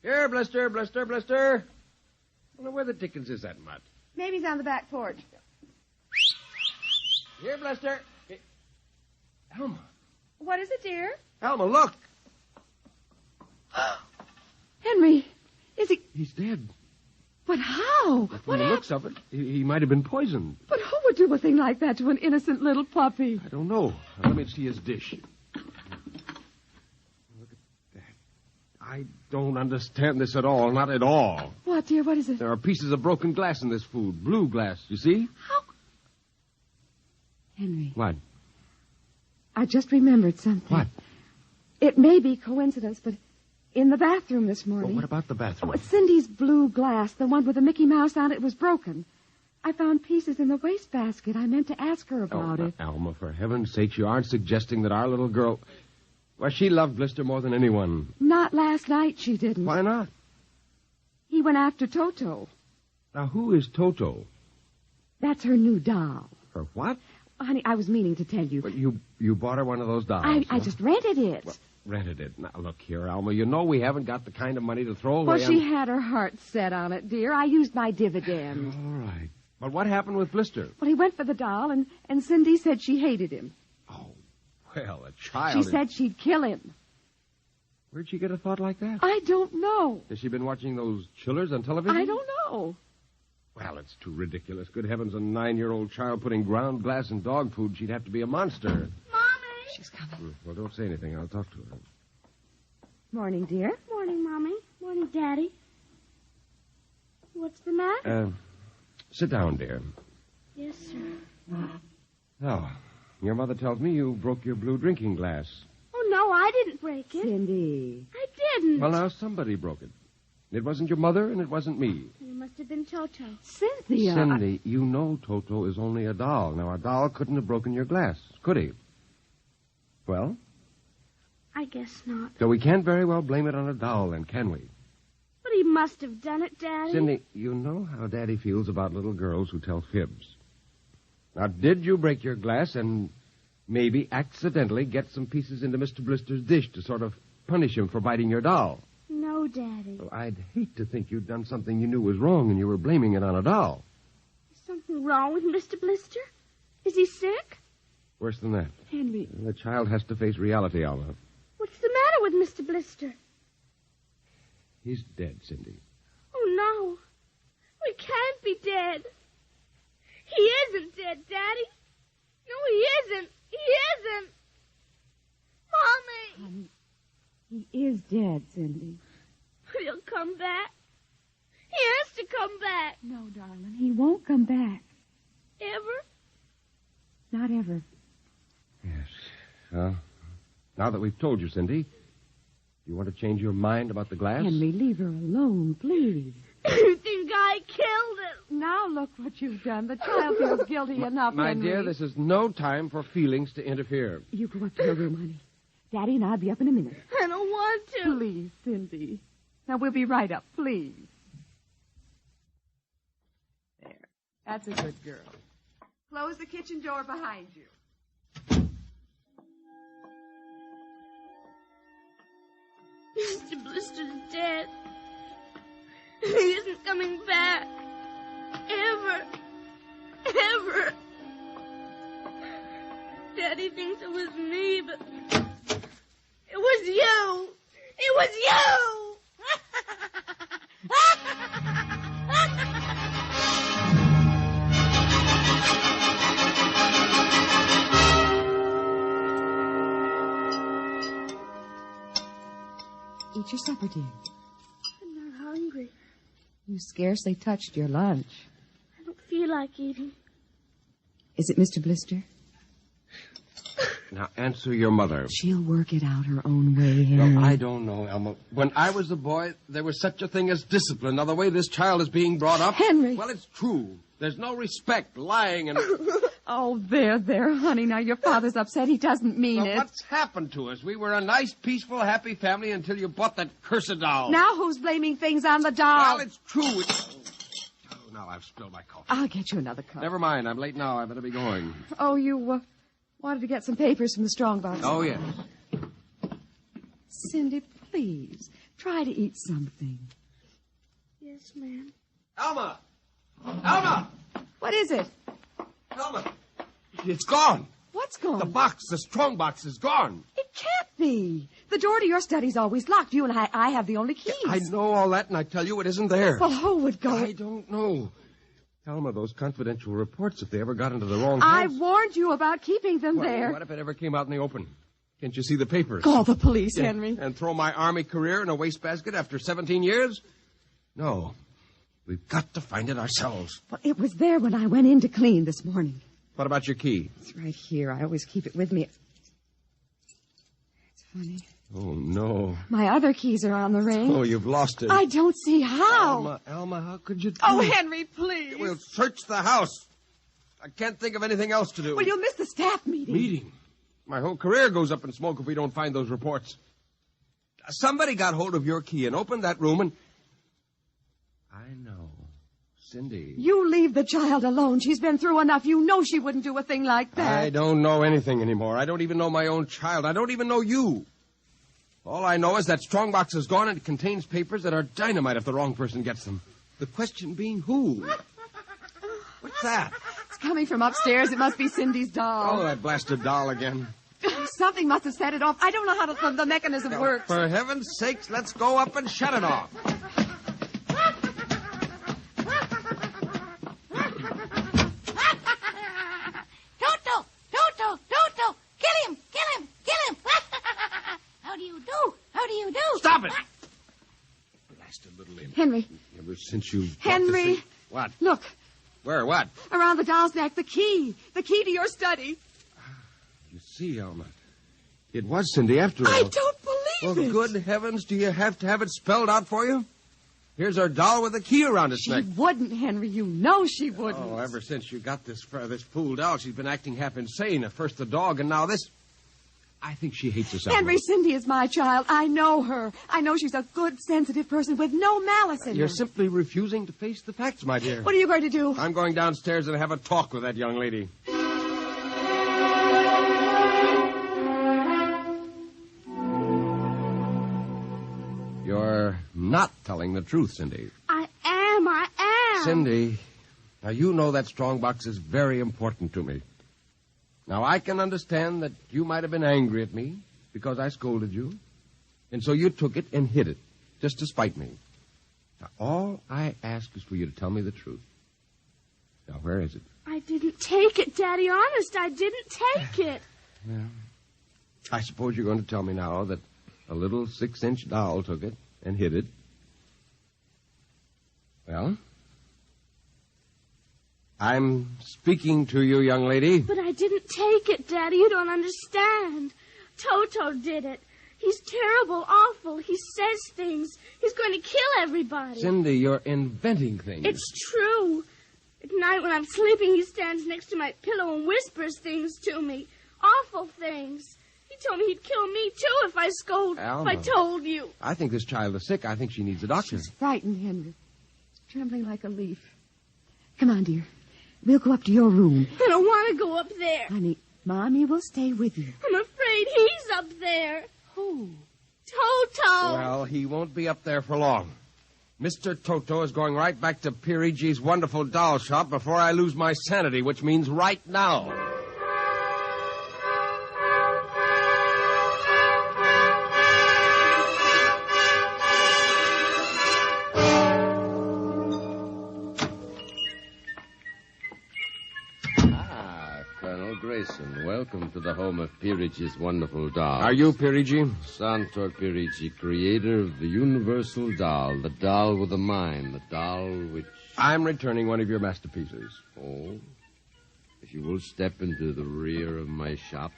N: Here, Blister, Blister, Blister. I wonder where the dickens is that mutt?
M: Maybe he's on the back porch.
N: Here, Blister. Hey. Alma.
M: What is it, dear?
N: Alma, look.
M: Henry, is he...
N: He's dead.
M: But how?
N: From the looks of it, he might have been poisoned.
M: But who would do a thing like that to an innocent little puppy?
N: I don't know. Now, let me see his dish. Look at that. I don't understand this at all. Not at all.
M: What, dear? What is it?
N: There are pieces of broken glass in this food. Blue glass, you see?
M: How? Henry.
N: What?
M: I just remembered something.
N: What?
M: It may be coincidence, but in the bathroom this morning...
N: Well, what about the bathroom?
M: Cindy's blue glass, the one with the Mickey Mouse on it, was broken. I found pieces in the wastebasket. I meant to ask her about it.
N: Alma, for heaven's sake, you aren't suggesting that our little girl... Well, she loved Blister more than anyone.
M: Not last night, she didn't.
N: Why not?
M: He went after Toto.
N: Now, who is Toto?
M: That's her new doll.
N: Her what?
M: Honey, I was meaning to tell you.
N: But you bought her one of those dolls.
M: I just rented it.
N: Well, rented it. Now, look here, Alma. You know we haven't got the kind of money to throw away.
M: Well, she had her heart set on it, dear. I used my dividend.
N: All right. But what happened with Blister?
M: Well, he went for the doll, and Cindy said she hated him.
N: Oh, well, a child...
M: She said she'd kill him.
N: Where'd she get a thought like that?
M: I don't know.
N: Has she been watching those chillers on television?
M: I don't know.
N: Well, it's too ridiculous. Good heavens, a 9-year-old child putting ground glass in dog food. She'd have to be a monster.
K: Mommy!
M: She's coming.
N: Well, don't say anything. I'll talk to her.
M: Morning, dear.
K: Morning, Mommy. Morning, Daddy. What's the matter?
N: Sit down, dear.
K: Yes, sir.
N: Now, your mother tells me you broke your blue drinking glass.
K: Oh, no, I didn't break it.
M: Cindy.
K: I didn't.
N: Well, now, somebody broke it. It wasn't your mother, and it wasn't me.
K: It must have been Toto.
M: Cynthia.
N: Cindy, you know Toto is only a doll. Now, a doll couldn't have broken your glass, could he? Well?
K: I guess not.
N: So we can't very well blame it on a doll, then, can we?
K: But he must have done it, Daddy.
N: Cindy, you know how Daddy feels about little girls who tell fibs. Now, did you break your glass and maybe accidentally get some pieces into Mr. Blister's dish to sort of punish him for biting your doll?
K: No, Daddy.
N: Well, I'd hate to think you'd done something you knew was wrong and you were blaming it on a doll.
K: Is something wrong with Mr. Blister? Is he sick?
N: Worse than that.
M: Henry.
N: The child has to face reality, Alma.
K: What's the matter with Mr. Blister?
N: He's dead, Cindy.
K: Oh, no. We can't be dead. He isn't dead, Daddy. No, he isn't. He isn't. Mommy.
M: Honey, he is dead, Cindy.
K: But he'll come back. He has to come back.
M: No, darling, he won't come back.
K: Ever?
M: Not ever.
N: Yes. Well, now that we've told you, Cindy, do you want to change your mind about the glass?
M: Henry, leave her alone, please.
K: You think I killed him?
M: Now look what you've done. The child feels guilty enough,
N: My
M: Henry.
N: dear, this is no time for feelings to interfere.
M: You go up to your room, honey. Daddy and I'll be up in a minute.
K: I don't want to.
M: Please, Cindy. Now, we'll be right up, please. There. That's a good girl. Close the kitchen door behind you.
K: Mr. Blister's dead. He isn't coming back. Ever. Ever. Daddy thinks it was me, but it was you. It was you.
M: Eat your supper, dear.
K: I'm not hungry.
M: You scarcely touched your lunch.
K: I don't feel like eating.
M: Is it Mr. Blister?
N: Now, answer your mother.
M: She'll work it out her own way, Henry.
N: No, I don't know, Elma. When I was a boy, there was such a thing as discipline. Now, the way this child is being brought up...
M: Henry!
N: Well, it's true. There's no respect, lying, and...
M: Oh, there, honey. Now, your father's upset. He doesn't mean
N: Well,
M: it.
N: what's happened to us? We were a nice, peaceful, happy family until you bought that cursed doll.
M: Now who's blaming things on the doll?
N: Well, it's true. Oh, now I've spilled my coffee.
M: I'll get you another cup.
N: Never mind. I'm late now. I better be going.
M: Oh, you wanted to get some papers from the strongbox.
N: Oh, yes.
M: Cindy, please, try to eat something.
K: Yes, ma'am.
N: Alma! Alma!
M: What is it?
N: Alma! It's gone.
M: What's gone?
N: The box, the strong box is gone.
M: It can't be. The door to your study's always locked. You and I have the only keys.
N: I know all that, and I tell you it isn't there.
M: Well, who would go?
N: I don't know. Alma, those confidential reports, if they ever got into the wrong
M: I
N: hands...
M: warned you about keeping them there.
N: What if it ever came out in the open? Can't you see the papers?
M: Call the police, Henry.
N: And throw my army career in a wastebasket after 17 years? No. We've got to find it ourselves.
M: Well, it was there when I went in to clean this morning.
N: What about your key?
M: It's right here. I always keep it with me. It's funny.
N: Oh, no.
M: My other keys are on the ring.
N: Oh, you've lost it.
M: I don't see how.
N: Alma, how could you do
M: Oh,
N: it?
M: Henry, please.
N: We'll search the house. I can't think of anything else to do.
M: Well, you'll miss the staff meeting.
N: Meeting? My whole career goes up in smoke if we don't find those reports. Somebody got hold of your key and opened that room and... I know. Cindy.
M: You leave the child alone. She's been through enough. You know she wouldn't do a thing like that.
N: I don't know anything anymore. I don't even know my own child. I don't even know you. All I know is that strongbox is gone and it contains papers that are dynamite if the wrong person gets them. The question being who? What's that?
M: It's coming from upstairs. It must be Cindy's doll.
N: Oh, that blasted doll again.
M: Something must have set it off. I don't know how the mechanism works.
N: For heaven's sakes, let's go up and shut it off. Stop it! Blasted little imp.
M: Henry.
N: Ever since you...
M: Henry.
N: What?
M: Look.
N: Where? What?
M: Around the doll's neck. The key. The key to your study.
N: You see, Alma. It was Cindy after all.
M: I don't believe it.
N: Well, good heavens, do you have to have it spelled out for you? Here's our doll with a key around its neck.
M: She wouldn't, Henry. You know she wouldn't.
N: Oh, ever since you got this fool doll, she's been acting half insane. At first the dog, and now this... I think she hates us, Alma.
M: Henry, Cindy is my child. I know her. I know she's a good, sensitive person with no malice in
N: You're
M: her.
N: simply refusing to face the facts, my dear.
M: What are you going to do?
N: I'm going downstairs and have a talk with that young lady. You're not telling the truth, Cindy.
K: I am.
N: Cindy, now you know that strongbox is very important to me. Now, I can understand that you might have been angry at me because I scolded you. And so you took it and hid it, just to spite me. Now, all I ask is for you to tell me the truth. Now, where is it?
K: I didn't take it, Daddy. Honest, I didn't take it.
N: Well, I suppose you're going to tell me now that a little 6-inch doll took it and hid it. Well, I'm speaking to you, young lady.
K: But I didn't take it, Daddy. You don't understand. Toto did it. He's terrible, awful. He says things. He's going to kill everybody.
N: Cindy, you're inventing things.
K: It's true. At night when I'm sleeping, he stands next to my pillow and whispers things to me. Awful things. He told me he'd kill me, too, if I
N: Alma.
K: if I told you.
N: I think this child is sick. I think she needs a doctor.
M: She's frightened, Henry. She's trembling like a leaf. Come on, dear. We'll go up to your room.
K: I don't want to go up there.
M: Honey, Mommy will stay with you.
K: I'm afraid he's up there.
M: Who?
K: Toto.
N: Well, he won't be up there for long. Mr. Toto is going right back to Perigis' wonderful doll shop before I lose my sanity, which means right now.
L: Colonel Grayson, welcome to the home of Perigis' wonderful doll.
N: Are you Perigi?
L: Santor Perigi, creator of the universal doll, the doll with a mind, the doll which...
N: I'm returning one of your masterpieces.
L: Oh? If you will step into the rear of my shop.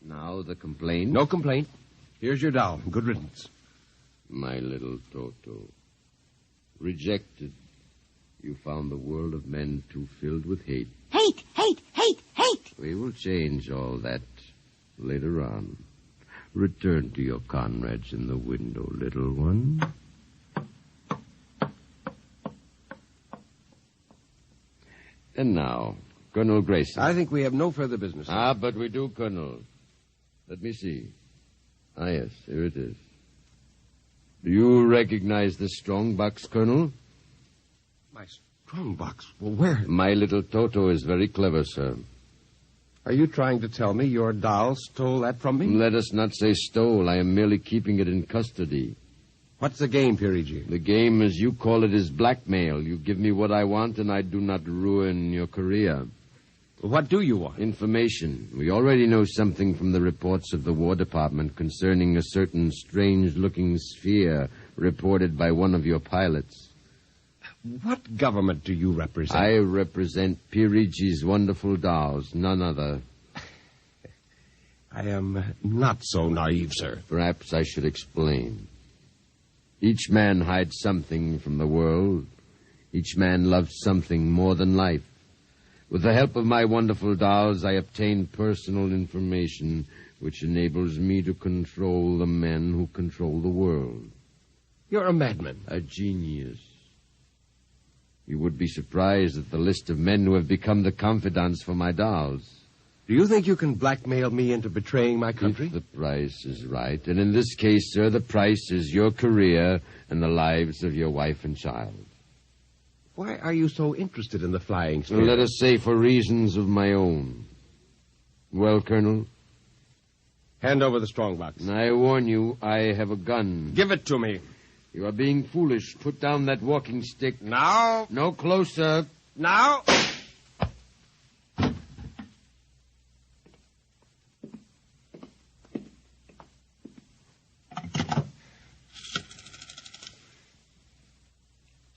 L: Now the complaint?
N: No complaint. Here's your doll. Good riddance.
L: My little Toto. Rejected. You found the world of men too filled with hate.
F: Hate, hate, hate, hate.
L: We will change all that later on. Return to your comrades in the window, little one. And now, Colonel Grayson.
N: I think we have no further business.
L: But we do, Colonel. Let me see. Yes, here it is. Do you recognize this strong box, Colonel?
N: My strong box? Well, where?
L: My little Toto is very clever, sir.
N: Are you trying to tell me your doll stole that from me?
L: Let us not say stole. I am merely keeping it in custody.
N: What's the game, Perigi?
L: The game, as you call it, is blackmail. You give me what I want, and I do not ruin your career.
N: What do you want?
L: Information. We already know something from the reports of the War Department concerning a certain strange-looking sphere reported by one of your pilots.
N: What government do you represent?
L: I represent Perigis' wonderful dolls, none other.
N: I am not so naive, sir.
L: Perhaps I should explain. Each man hides something from the world. Each man loves something more than life. With the help of my wonderful dolls, I obtain personal information which enables me to control the men who control the world.
N: You're a madman.
L: A genius. You would be surprised at the list of men who have become the confidants for my dolls.
N: Do you think you can blackmail me into betraying my country?
L: If the price is right. And in this case, sir, the price is your career and the lives of your wife and child.
N: Why are you so interested in the flying sphere?
L: Let us say for reasons of my own. Well, Colonel?
N: Hand over the strongbox.
L: And I warn you, I have a gun.
N: Give it to me.
L: You are being foolish. Put down that walking stick.
N: Now.
L: No closer.
N: Now.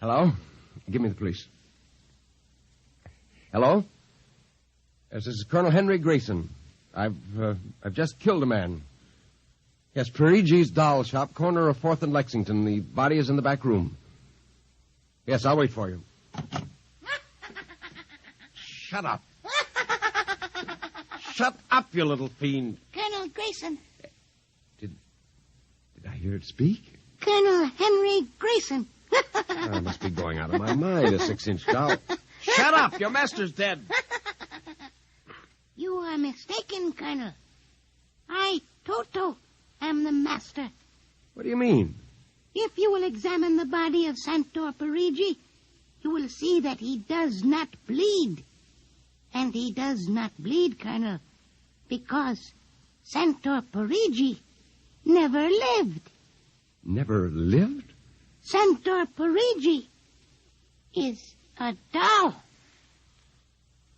N: Hello? Give me the police. Hello? Yes, this is Colonel Henry Grayson. I've just killed a man. Yes, Perigis' doll shop, corner of 4th and Lexington. The body is in the back room. Yes, I'll wait for you. Shut up. Shut up, you little fiend.
F: Colonel Grayson.
N: Did I hear it speak?
F: Colonel Henry Grayson.
N: I must be going out of my mind, a 6-inch doll. Shut up! Your master's dead.
F: You are mistaken, Colonel. I, Toto, am the master.
N: What do you mean?
F: If you will examine the body of Santor Perigi, you will see that he does not bleed. And he does not bleed, Colonel, because Santor Perigi never lived.
N: Never lived?
F: Santor Perigi is a doll.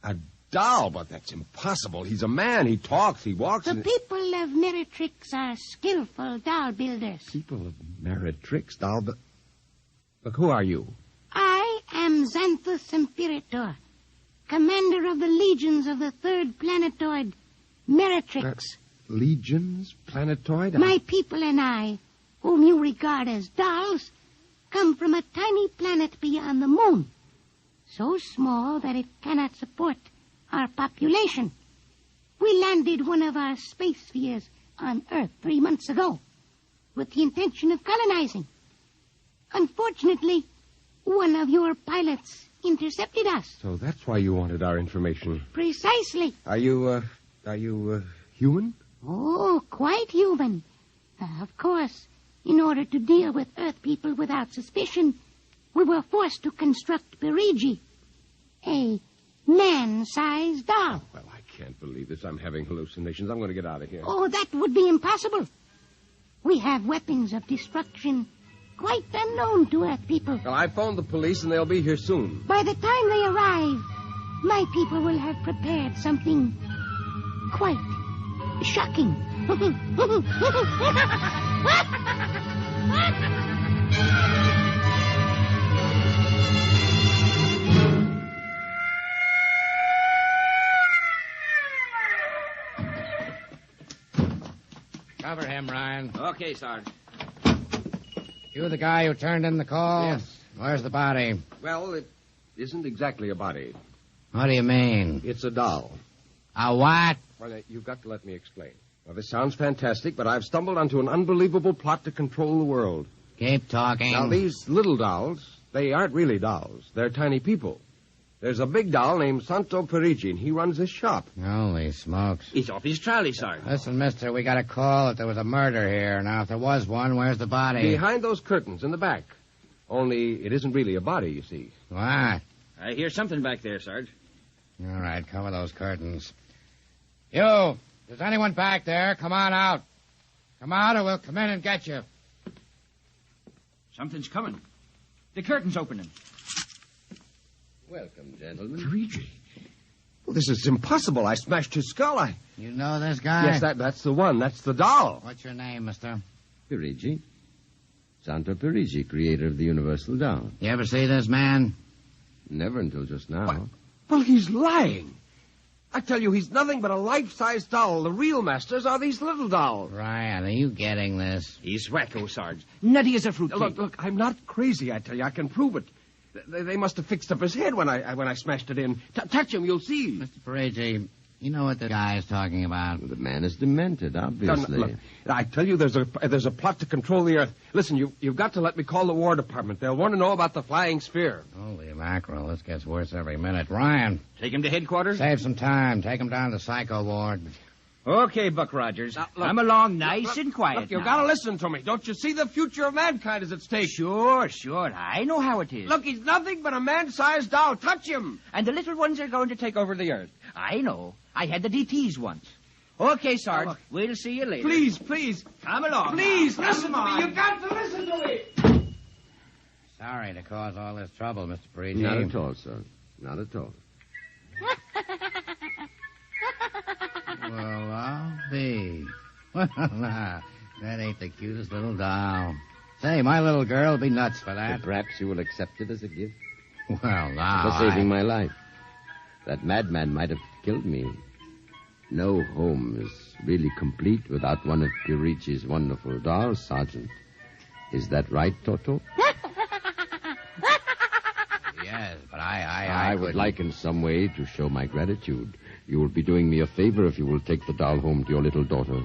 N: A doll? But that's impossible. He's a man. He talks. He walks.
F: The people of Meretrix are skillful doll builders.
N: People of Meretrix, doll. But who are you?
F: I am Xanthus Imperator, commander of the legions of the 3rd planetoid, Meretrix.
N: Legions? Planetoid?
F: My people and I, whom you regard as dolls,
O: come from a tiny planet beyond the moon, so small that it cannot support our population. We landed one of our space spheres on Earth 3 months ago with the intention of colonizing. Unfortunately, one of your pilots intercepted us.
N: So that's why you wanted our information.
O: Precisely.
N: Are you human?
O: Oh, quite human. Of course, in order to deal with Earth people without suspicion, we were forced to construct Perigi, a man-sized doll.
N: Well, I can't believe this. I'm having hallucinations. I'm going to get out of here.
O: Oh, that would be impossible. We have weapons of destruction quite unknown to Earth people.
N: Well, I phoned the police, and they'll be here soon.
O: By the time they arrive, my people will have prepared something quite shocking.
P: Cover him, Ryan.
Q: Okay, Sarge.
P: You the guy who turned in the call?
N: Yes.
P: Where's the body?
N: Well, it isn't exactly a body.
P: What do you mean?
N: It's a doll.
P: A what?
N: Well, you've got to let me explain. Well, this sounds fantastic, but I've stumbled onto an unbelievable plot to control the world.
P: Keep talking.
N: Now, these little dolls, they aren't really dolls. They're tiny people. There's a big doll named Santo Perigi, and he runs this shop.
P: Holy smokes.
Q: He's off his trolley, Sarge.
P: Listen, mister, we got a call that there was a murder here. Now, if there was one, where's the body?
N: Behind those curtains in the back. Only it isn't really a body, you see.
P: What?
Q: I hear something back there, Sarge.
P: All right, cover those curtains. You, there's anyone back there? Come on out. Come out or we'll come in and get you.
Q: Something's coming. The curtain's opening.
L: Welcome, gentlemen.
N: Perigi. Well, this is impossible. I smashed his skull.
P: You know this guy?
N: Yes, that's the one. That's the doll.
P: What's your name, mister?
L: Perigi. Santo Perigi, creator of the Universal Doll.
P: You ever see this man?
L: Never until just now.
N: Well, he's lying. I tell you, he's nothing but a life-size doll. The real masters are these little dolls.
P: Ryan, are you getting this?
Q: He's wacko, Sarge. Nutty as a fruitcake.
N: Look, I'm not crazy, I tell you. I can prove it. They must have fixed up his head when I smashed it in. Touch him, you'll see.
P: Mr. Perigi, you know what the guy is talking about.
L: Well, the man is demented, obviously.
N: Look, I tell you, there's a plot to control the Earth. Listen, you've got to let me call the War Department. They'll want to know about the flying sphere.
P: Holy mackerel, this gets worse every minute. Ryan.
Q: Take him to headquarters?
P: Save some time. Take him down to the psycho ward.
Q: Okay, Buck Rogers. I'm along nice and quiet.
N: Look, you've got to listen to me. Don't you see the future of mankind is at stake?
Q: Sure. I know how it is.
N: Look, he's nothing but a man-sized doll. Touch him.
Q: And the little ones are going to take over the Earth. I know. I had the DTs once. Okay, Sarge. We'll see you later.
N: Please.
Q: Come along.
N: Please, listen to me. You've got to listen to me.
P: Sorry to cause all this trouble, Mr. Perigi.
L: Not at all, sir. Not at all.
P: Well, I'll be. Well, that ain't the cutest little doll. Say, my little girl will be nuts for that.
L: But perhaps you will accept it as a gift.
P: Well, now.
L: For saving my life. That madman might have killed me. No home is really complete without one of Perigi's wonderful dolls, Sergeant. Is that right, Toto?
P: Yes, but I
L: would like in some way to show my gratitude. You will be doing me a favor if you will take the doll home to your little daughter.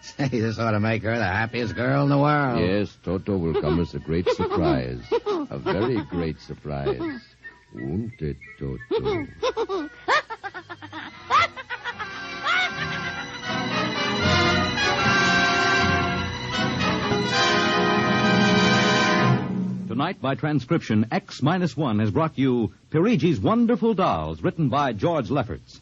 P: Say, this ought to make her the happiest girl in the world.
L: Yes, Toto will come as a great surprise. A very great surprise. Won't it, Toto?
J: Tonight, by transcription, X-1 has brought you Perigi's Wonderful Dolls, written by George Lefferts.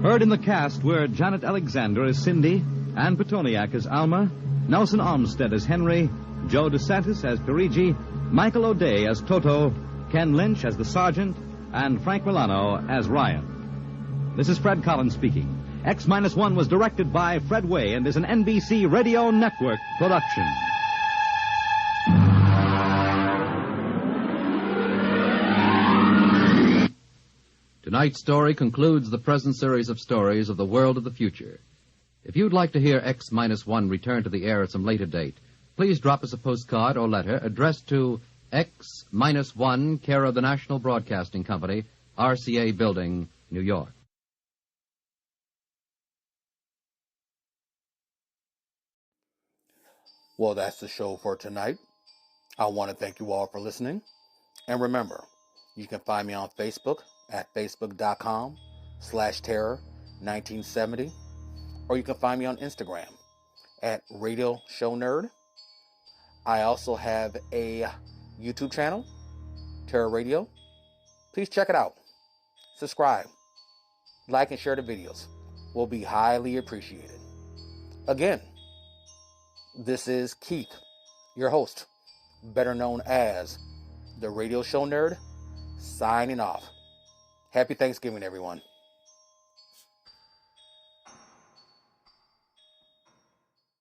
J: Heard in the cast were Janet Alexander as Cindy, Ann Petoniak as Alma, Nelson Olmsted as Henry, Joe DeSantis as Perigi, Michael O'Day as Toto, Ken Lynch as the Sergeant, and Frank Milano as Ryan. This is Fred Collins speaking. X-1 was directed by Fred Way and is an NBC Radio Network production.
R: Tonight's story concludes the present series of stories of the world of the future. If you'd like to hear X-1 return to the air at some later date, please drop us a postcard or letter addressed to X-1, care of the National Broadcasting Company, RCA Building, New York.
A: Well, that's the show for tonight. I want to thank you all for listening. And remember, you can find me on Facebook at facebook.com/terror1970. Or you can find me on Instagram at Radio Show Nerd. I also have a YouTube channel, Terror Radio. Please check it out. Subscribe. Like and share the videos. Will be highly appreciated. Again, this is Keith, your host, better known as the Radio Show Nerd, signing off. Happy Thanksgiving, everyone.